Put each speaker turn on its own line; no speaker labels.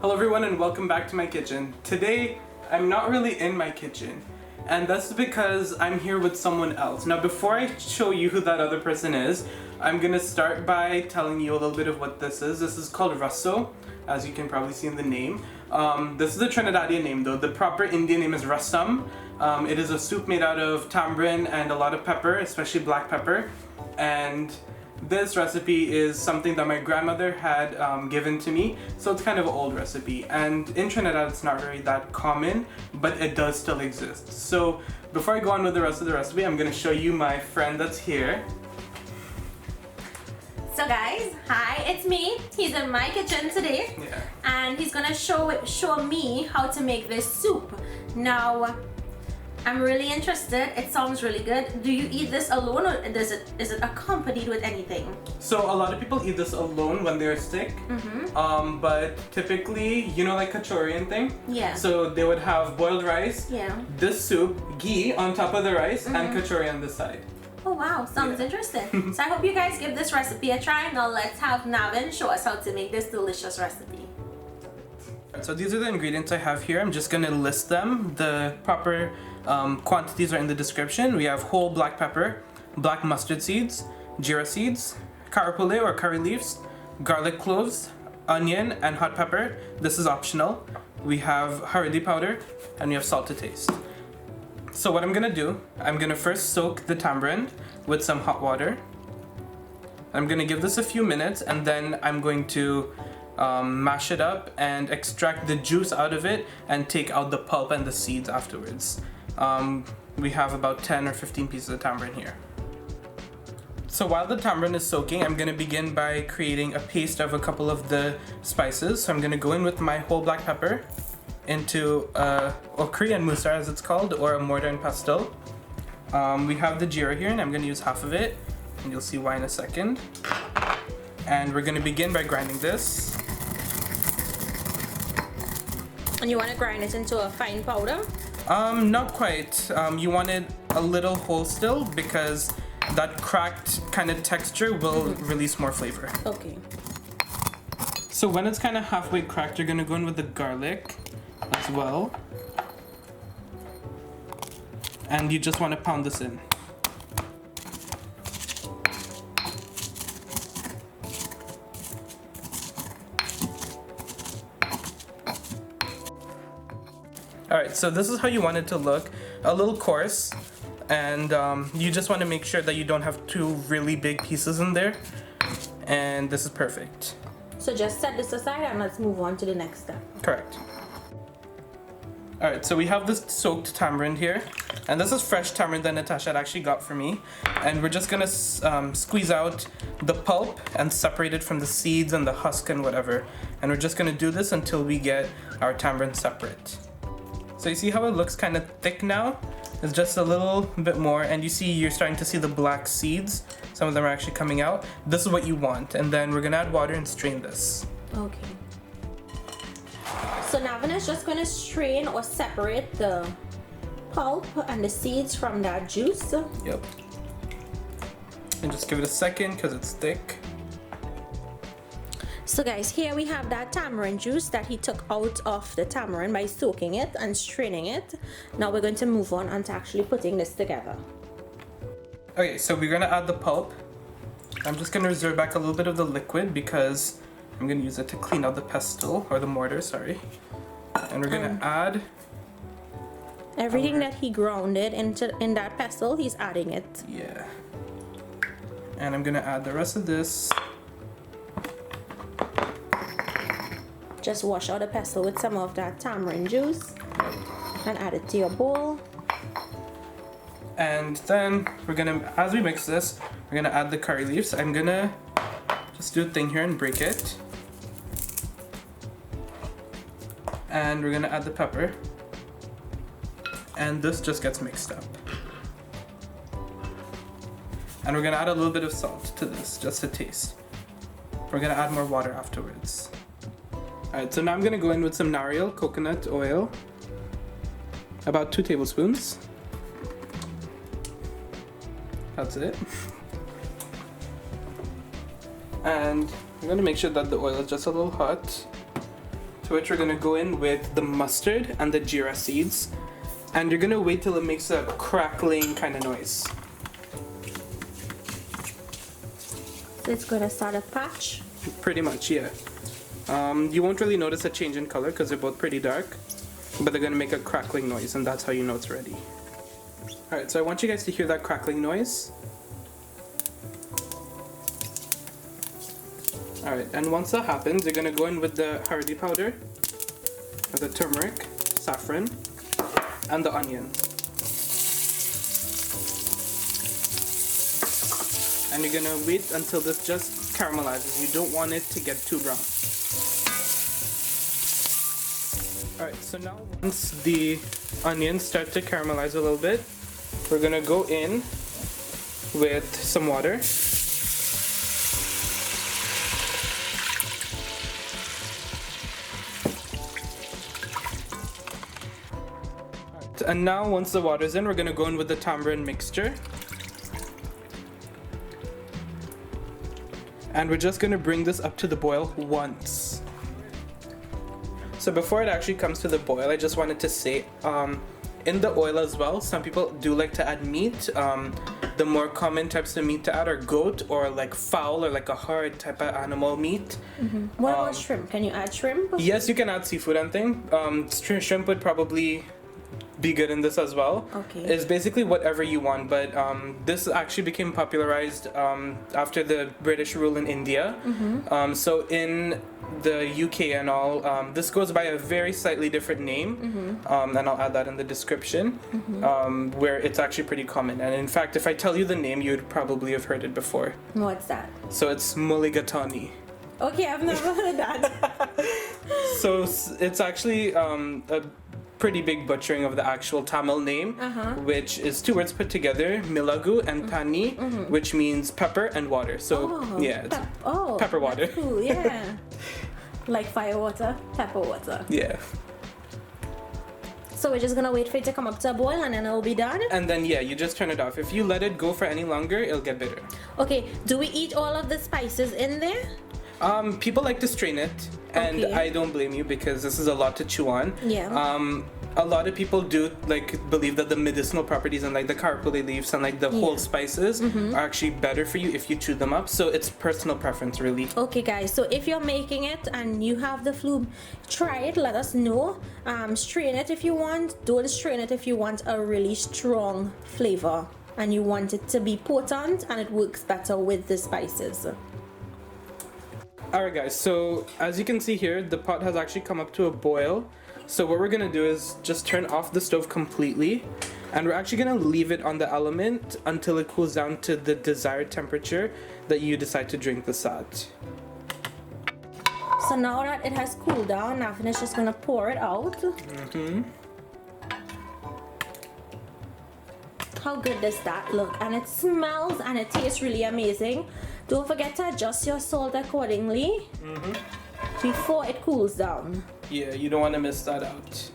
Hello everyone and welcome back to my kitchen. Today, I'm not really in my kitchen, and that's because I'm here with someone else. Now before I show you who that other person is, I'm gonna start by telling you a little bit of what this is. This is called Rassam, as you can probably see in the name. This is the Trinidadian name though. The proper Indian name is Rassam. It is a soup made out of tamarind and a lot of pepper, especially black pepper. And this recipe is something that my grandmother had given to me, so it's kind of an old recipe. And in Trinidad, it's not very that common, but it does still exist. So before I go on with the rest of the recipe, I'm going to show you my friend that's here.
So guys, hi, it's me. He's in my kitchen today, and he's gonna show me how to make this soup. Now, I'm really interested. It sounds really good. Do you eat this alone, or is it accompanied with anything?
So a lot of people eat this alone when they're sick. But typically, you know, like Kachorian thing.
Yeah.
So they would have boiled rice.
Yeah.
This soup, ghee on top of the rice, and Kachori on the side.
Oh wow, sounds interesting. So I hope you guys give this recipe a try. Now let's have Navin show us how to make this delicious recipe.
So these are the ingredients I have here. I'm just gonna list them. The proper quantities are in the description. We have whole black pepper, black mustard seeds, geera seeds, carapule or curry leaves, garlic cloves, onion, and hot pepper. This is optional. We have haridi powder, and we have salt to taste. So what I'm gonna do, I'm gonna first soak the tamarind with some hot water. I'm gonna give this a few minutes, and then I'm going to mash it up and extract the juice out of it and take out the pulp and the seeds afterwards. We have about 10 or 15 pieces of tamarind here. So while the tamarind is soaking, I'm gonna begin by creating a paste of a couple of the spices. So I'm gonna go in with my whole black pepper into a Korean musar, as it's called, or a mortar and pestle. We have the geera here, and I'm gonna use half of it, and you'll see why in a second. And we're gonna begin by grinding this.
And you want to grind it into a fine powder?
Not quite. You want it a little whole still, because that cracked kind of texture will release more flavor.
Okay.
So when it's kind of halfway cracked, you're gonna go in with the garlic as well. And you just want to pound this in. Alright, so this is how you want it to look. A little coarse, and you just want to make sure that you don't have two really big pieces in there. And this is perfect.
So just set this aside and let's move on to the next step.
Correct. Alright, so we have this soaked tamarind here. And this is fresh tamarind that Natasha had actually got for me. And we're just gonna squeeze out the pulp and separate it from the seeds and the husk and whatever. And we're just gonna do this until we get our tamarind separate. So you see how it looks kind of thick now? It's just a little bit more, and you see you're starting to see the black seeds. Some of them are actually coming out. This is what you want, and then we're gonna add water and strain this.
Okay. So Navin is just gonna strain or separate the pulp and the seeds from that juice.
Yep. And just give it a second because it's thick.
So guys, here we have that tamarind juice that he took out of the tamarind by soaking it and straining it. Now we're going to move on and to actually putting this together.
Okay, so we're gonna add the pulp. I'm just gonna reserve back a little bit of the liquid because I'm gonna use it to clean out the pestle, or the mortar, sorry. And we're gonna add
everything that he grounded in that pestle, he's adding it.
Yeah. And I'm gonna add the rest of this.
Just wash out the pestle with some of that tamarind juice and add it to your bowl.
And then we're gonna, as we mix this, we're gonna add the curry leaves. I'm gonna just do a thing here and break it. And we're gonna add the pepper. And this just gets mixed up. And we're gonna add a little bit of salt to this, just to taste. We're gonna add more water afterwards. Alright, so now I'm gonna go in with some nariyal coconut oil. About 2 tablespoons. That's it. And I'm gonna make sure that the oil is just a little hot To which we're gonna go in with the mustard and the geera seeds. And you're gonna wait till it makes a crackling kind of noise.
So it's gonna start a patch.
Pretty much, yeah. You won't really notice a change in color because they're both pretty dark, but they're gonna make a crackling noise, and that's how you know it's ready. Alright, so I want you guys to hear that crackling noise. Alright, and once that happens, you're gonna go in with the hardi powder, or the turmeric, saffron, and the onion. And you're gonna wait until this just caramelizes. You don't want it to get too brown. Alright, so now once the onions start to caramelize a little bit, we're gonna go in with some water. And now once the water's in, we're gonna go in with the tamarind mixture. And we're just gonna bring this up to the boil once. So before it actually comes to the boil, I just wanted to say, in the oil as well, some people do like to add meat. The more common types of meat to add are goat or like fowl or like a hard type of animal meat.
What about shrimp? Can you add shrimp?
Yes, you can add seafood and thing. Shrimp would probably be good in this as well.
Okay.
It's basically whatever you want, but this actually became popularized after the British rule in India. So in the UK and all, this goes by a very slightly different name, and I'll add that in the description, where it's actually pretty common. And in fact, if I tell you the name, you'd probably have heard it before.
What's that?
So it's mulligatawny.
Okay, I've never heard that.
So it's actually a pretty big butchering of the actual Tamil name, which is two words put together, milagu and tani, which means pepper and water. So yeah, it's pepper water.
Cool, yeah. Like fire water, pepper water.
Yeah.
So we're just gonna wait for it to come up to a boil and then it'll be done?
And then yeah, you just turn it off. If you let it go for any longer, it'll get bitter.
Okay, do we eat all of the spices in there?
People like to strain it, and
Okay.
I don't blame you because this is a lot to chew on.
Yeah.
A lot of people do like believe that the medicinal properties and like the karpuli leaves and like the whole spices are actually better for you if you chew them up. So it's personal preference, really.
Okay guys, so if you're making it and you have the flu, try it, let us know. Strain it if you want. Don't strain it if you want a really strong flavor and you want it to be potent and it works better with the spices.
Alright guys, so as you can see here, the pot has actually come up to a boil. So what we're gonna do is just turn off the stove completely, and we're actually gonna leave it on the element until it cools down to the desired temperature that you decide to drink this at.
So now that it has cooled down, Navin is just gonna pour it out. How good does that look? And it smells and it tastes really amazing. Don't forget to adjust your salt accordingly before it cools down.
Yeah, you don't want to miss that out.